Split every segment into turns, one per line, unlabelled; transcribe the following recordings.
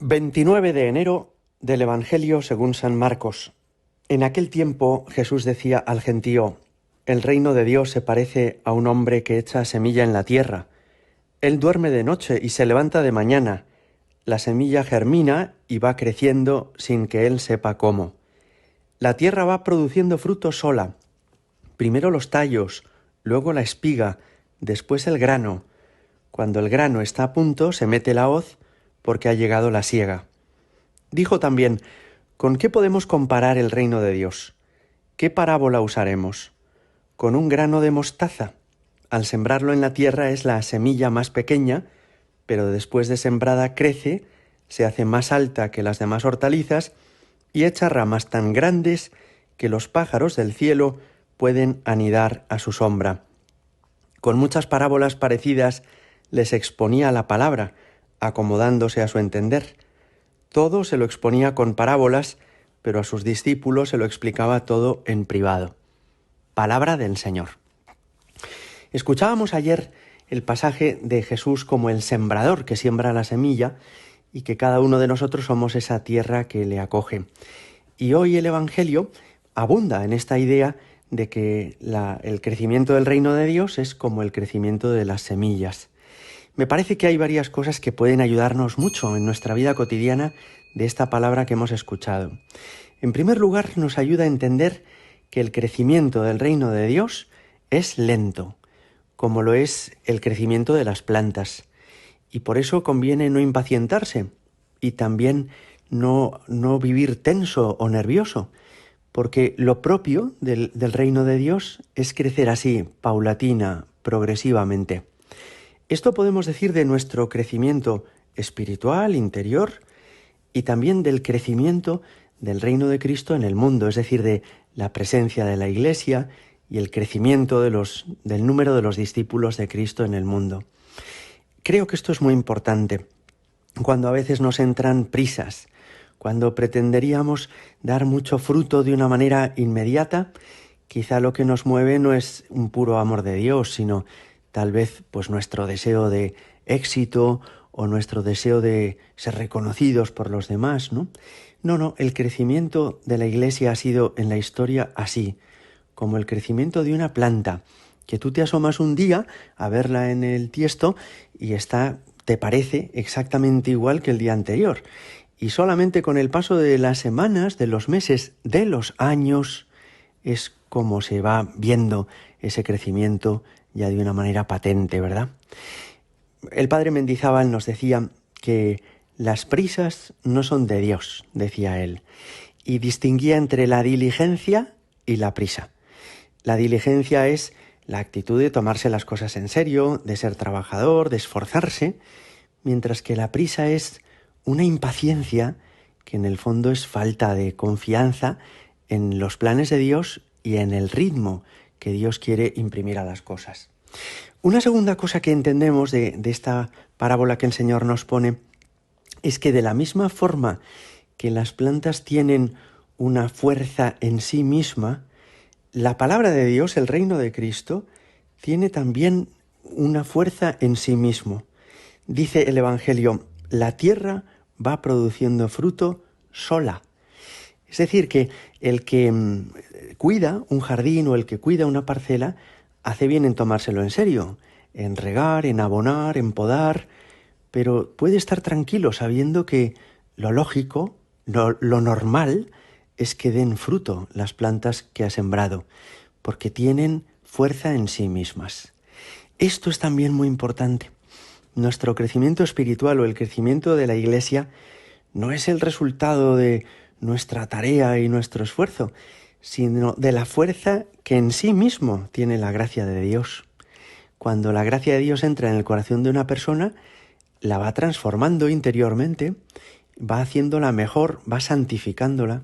29 de enero del Evangelio según San Marcos. En aquel tiempo Jesús decía al gentío: el reino de Dios se parece a un hombre que echa semilla en la tierra. Él duerme de noche y se levanta de mañana. La semilla germina y va creciendo sin que él sepa cómo. La tierra va produciendo fruto sola. Primero los tallos, luego la espiga, después el grano. Cuando el grano está a punto, se mete la hoz porque ha llegado la siega. Dijo también: ¿con qué podemos comparar el reino de Dios? ¿Qué parábola usaremos? Con un grano de mostaza. Al sembrarlo en la tierra es la semilla más pequeña, pero después de sembrada crece, se hace más alta que las demás hortalizas y echa ramas tan grandes que los pájaros del cielo pueden anidar a su sombra. Con muchas parábolas parecidas les exponía la palabra, acomodándose a su entender. Todo se lo exponía con parábolas, pero a sus discípulos se lo explicaba todo en privado. Palabra del Señor. Escuchábamos ayer el pasaje de Jesús como el sembrador que siembra la semilla y que cada uno de nosotros somos esa tierra que le acoge. Y hoy el Evangelio abunda en esta idea de que el crecimiento del reino de Dios es como el crecimiento de las semillas. Me parece que hay varias cosas que pueden ayudarnos mucho en nuestra vida cotidiana de esta palabra que hemos escuchado. En primer lugar, nos ayuda a entender que el crecimiento del reino de Dios es lento, como lo es el crecimiento de las plantas. Y por eso conviene no impacientarse y también no vivir tenso o nervioso, porque lo propio del reino de Dios es crecer así, paulatina, progresivamente. Esto podemos decir de nuestro crecimiento espiritual, interior, y también del crecimiento del reino de Cristo en el mundo, es decir, de la presencia de la Iglesia y el crecimiento del número de los discípulos de Cristo en el mundo. Creo que esto es muy importante. Cuando a veces nos entran prisas, cuando pretenderíamos dar mucho fruto de una manera inmediata, quizá lo que nos mueve no es un puro amor de Dios, sino tal vez pues nuestro deseo de éxito o nuestro deseo de ser reconocidos por los demás, ¿no? No, el crecimiento de la Iglesia ha sido en la historia así, como el crecimiento de una planta, que tú te asomas un día a verla en el tiesto y te parece exactamente igual que el día anterior. Y solamente con el paso de las semanas, de los meses, de los años, es como se va viendo ese crecimiento ya de una manera patente, ¿verdad? El padre Mendizábal nos decía que las prisas no son de Dios, decía él, y distinguía entre la diligencia y la prisa. La diligencia es la actitud de tomarse las cosas en serio, de ser trabajador, de esforzarse, mientras que la prisa es una impaciencia que en el fondo es falta de confianza en los planes de Dios y en el ritmo que Dios quiere imprimir a las cosas. Una segunda cosa que entendemos de esta parábola que el Señor nos pone es que de la misma forma que las plantas tienen una fuerza en sí misma, la palabra de Dios, el reino de Cristo, tiene también una fuerza en sí mismo. Dice el Evangelio: la tierra va produciendo fruto sola. Es decir, que el que cuida un jardín o el que cuida una parcela hace bien en tomárselo en serio, en regar, en abonar, en podar, pero puede estar tranquilo sabiendo que lo lógico, lo normal, es que den fruto las plantas que ha sembrado, porque tienen fuerza en sí mismas. Esto es también muy importante. Nuestro crecimiento espiritual o el crecimiento de la Iglesia no es el resultado de nuestra tarea y nuestro esfuerzo, sino de la fuerza que en sí mismo tiene la gracia de Dios. Cuando la gracia de Dios entra en el corazón de una persona, la va transformando interiormente, va haciéndola mejor, va santificándola.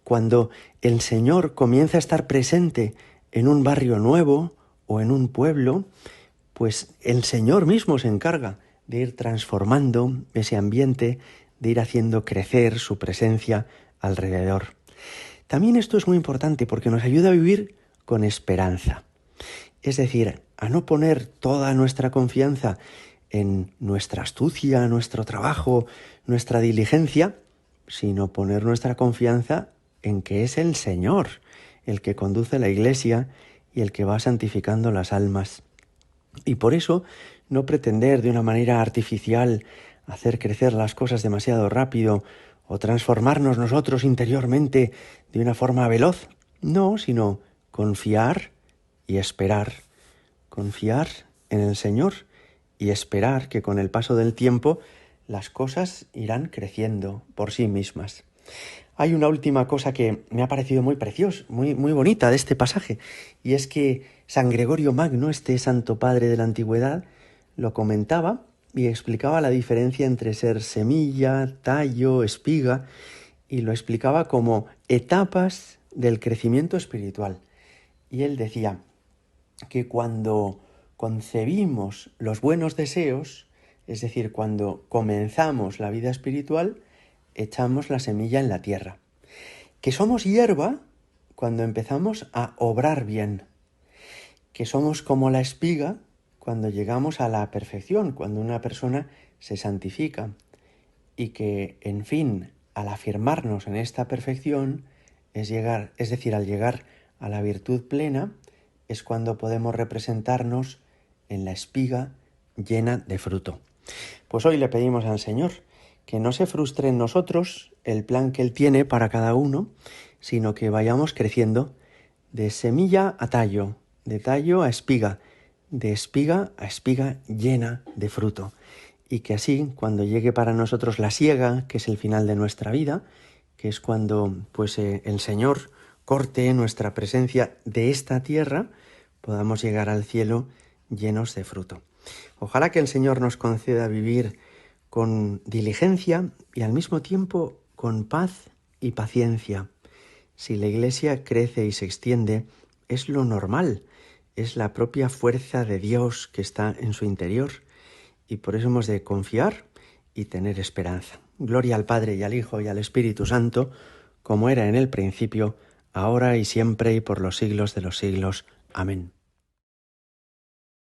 Cuando el Señor comienza a estar presente en un barrio nuevo o en un pueblo, pues el Señor mismo se encarga de ir transformando ese ambiente, de ir haciendo crecer su presencia alrededor. También esto es muy importante porque nos ayuda a vivir con esperanza. Es decir, a no poner toda nuestra confianza en nuestra astucia, nuestro trabajo, nuestra diligencia, sino poner nuestra confianza en que es el Señor el que conduce la Iglesia y el que va santificando las almas. Y por eso no pretender de una manera artificial hacer crecer las cosas demasiado rápido o transformarnos nosotros interiormente de una forma veloz. No, sino confiar y esperar. Confiar en el Señor y esperar que con el paso del tiempo las cosas irán creciendo por sí mismas. Hay una última cosa que me ha parecido muy preciosa, muy bonita de este pasaje, y es que San Gregorio Magno, este santo padre de la antigüedad, lo comentaba y explicaba la diferencia entre ser semilla, tallo, espiga, y lo explicaba como etapas del crecimiento espiritual. Y él decía que cuando concebimos los buenos deseos, es decir, cuando comenzamos la vida espiritual, echamos la semilla en la tierra. Que somos hierba cuando empezamos a obrar bien. Que somos como la espiga cuando llegamos a la perfección, cuando una persona se santifica. Y que, en fin, al afirmarnos en esta perfección, es decir, al llegar a la virtud plena, es cuando podemos representarnos en la espiga llena de fruto. Pues hoy le pedimos al Señor que no se frustre en nosotros el plan que Él tiene para cada uno, sino que vayamos creciendo de semilla a tallo, de tallo a espiga, de espiga a espiga llena de fruto. Y que así, cuando llegue para nosotros la siega, que es el final de nuestra vida, que es cuando el Señor corte nuestra presencia de esta tierra, podamos llegar al cielo llenos de fruto. Ojalá que el Señor nos conceda vivir con diligencia y al mismo tiempo con paz y paciencia. Si la Iglesia crece y se extiende, es lo normal, es la propia fuerza de Dios que está en su interior, y por eso hemos de confiar y tener esperanza. Gloria al Padre y al Hijo y al Espíritu Santo, como era en el principio, ahora y siempre y por los siglos de los siglos. Amén.